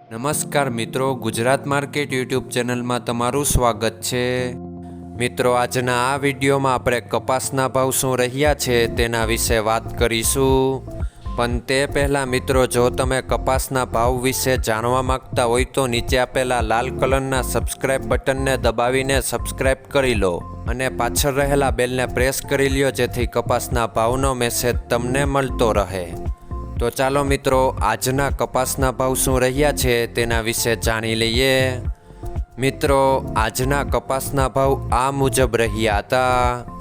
નમસ્કાર મિત્રો, Gujarat market YouTube ચેનલમાં તમારું સ્વાગત છે। મિત્રો, આજના આ વિડીયોમાં આપણે કપાસના ભાવ શું રહ્યા છે તેના વિશે વાત કરીશું। પણ તે પહેલાં મિત્રો, જો તમે કપાસના ભાવ વિશે જાણવા માંગતા હોય તો નીચે આપેલા લાલ કલરના સબસ્ક્રાઇબ બટનને દબાવીને સબસ્ક્રાઇબ કરી લો અને પાછળ રહેલા બેલને પ્રેસ કરી લ્યો, જેથી કપાસના ભાવનો મેસેજ તમને મળતો રહે। તો ચાલો મિત્રો, આજના કપાસના ભાવ શું રહ્યા છે તેના વિશે જાણી લઈએ। મિત્રો, આજના કપાસના ભાવ આ મુજબ રહ્યા હતા।